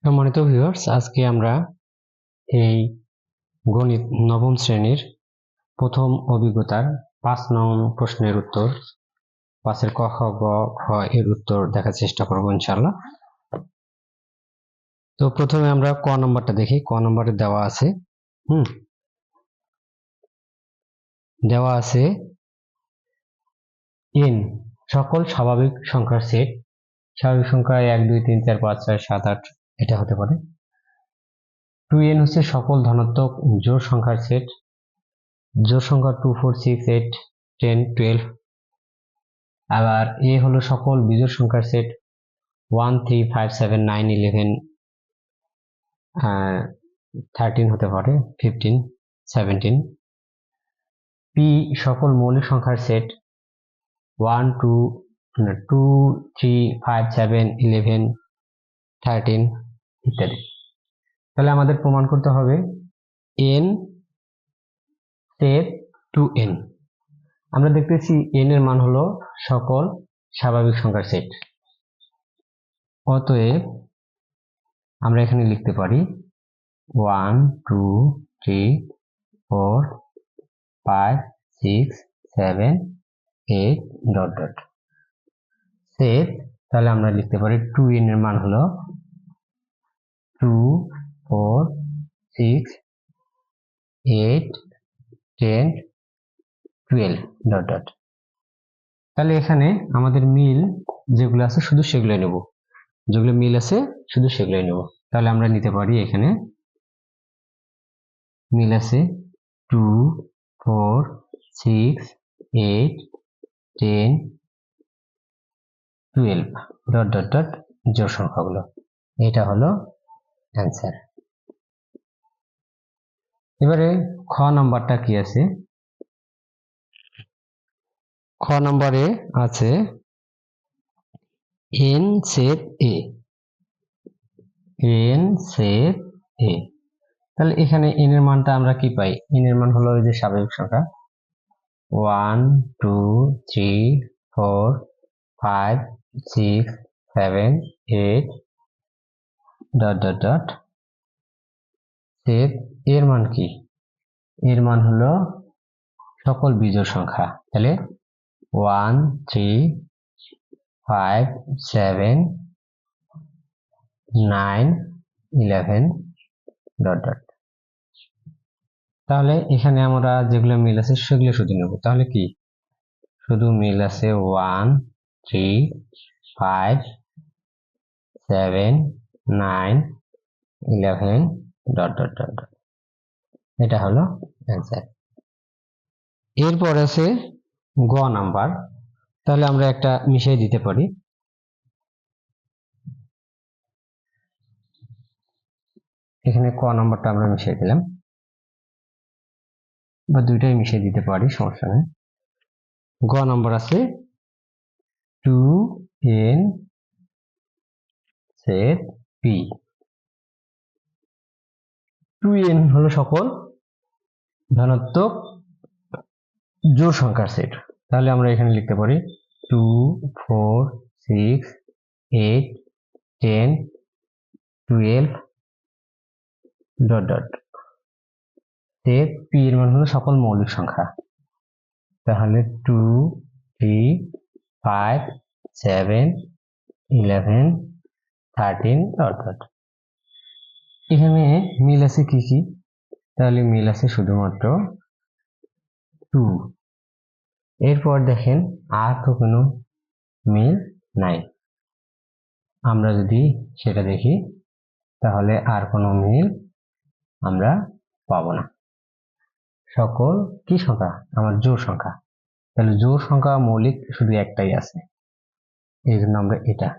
সম্মানিত ভিউয়ার্স, আজকে আমরা এই গণিত নবম শ্রেণীর প্রথম অভিজ্ঞতার 5 নং প্রশ্নের উত্তর, 5 ক খ গ ঘ এর উত্তর দেখার চেষ্টা করব ইনশাআল্লাহ। তো প্রথমে আমরা ক নম্বরটা দেখি। ক নম্বরে দেওয়া আছে দেওয়া আছে n সকল স্বাভাবিক সংখ্যার সেট। স্বাভাবিক সংখ্যা 1 2 3 4 5 6 7 8 এটা হতে পারে। 2n হচ্ছে সকল ধনাত্মক জোড় সংখ্যার সেট। জোড় সংখ্যা 2 4 6 8 10 12। আবার a হলো সকল বিজোড় সংখ্যার সেট। 1 3 5 7 9 11 13 হতে পারে, 15 17। p সকল মৌলিক সংখ্যার সেট। 1 2 3 5 7 11 13 ইত্যাদি। তাহলে আমাদের প্রমাণ করতে হবে n সেট 2n। আমরা দেখতেছি n এর মান হলো সকল স্বাভাবিক সংখ্যার সেট। অতএব আমরা এখানে লিখতে পারি 1 2 3 4 5 6 7 8 ডট ডট সেট। তাহলে আমরা লিখতে পারি 2n এর মান হলো 2 4 6 8 10 12 ডট ডট। তাহলে এখানে আমাদের মিল যেগুলো আছে শুধু সেগুলোই নেব, যেগুলো মিল আছে শুধু সেগুলোই নেব। তাহলে আমরা নিতে পারি এখানে মিল আছে 2 4 6 8 10 12 ডট ডট ডট জোড় সংখ্যাগুলো। এটা হলো অ্যান্সার। এবারে খ নাম্বারটা কি আছে? খ নম্বরে আছে n set a। n set a। তাহলে এখানে n এর মানটা আমরা কি পাই? n এর মান হলো ওই যে স্বাভাবিক সংখ্যা 1 2 3 4 5 6 7 8 ডট ডট ডট সেট এর মান কি? এর মান হলো সকল বিজোড় সংখ্যা। তাহলে 1 3 5 7 9 11 ডট ডট। তাহলে এখানে আমরা যেগুলো মিল আছে সেগুলো শুধু নেব। তাহলে কি শুধু মিল আছে 1 3 5 7 9 11 ডট ডট ডট। এটা হলো অ্যান্সার। এরপর আছে গ নাম্বার। তাহলে আমরা একটা মিশিয়ে দিতে পারি। এখানে ক নাম্বারটা আমরা মিশিয়ে দিলাম, বা দুইটাই মিশিয়ে দিতে পারি, সমস্যা নেই। গ নাম্বার আছে 2n সেট p। 2n হলো সকল ধনাত্মক জোড় সংখ্যার সেট। তাহলে আমরা এখানে লিখতে পারি 2 4 6 8 10 12 ডট ডট সেট p এর মান হলো সকল মৌলিক সংখ্যা। তাহলে 2 3 5 7 11 13 ডট ডট। এখানে মিল আছে কি কি? তাহলে মিল আছে শুধুমাত্র 2। এরপর দেখেন আর তো কোনো মিল নাই। আমরা যদি সেটা দেখি তাহলে আর কোনো মিল আমরা পাবো না। সকল কি সংখ্যা? আমার জোড় সংখ্যা। তাহলে জোড় সংখ্যা মৌলিক শুধু একটাই আছে, এই জন্য আমরা এটা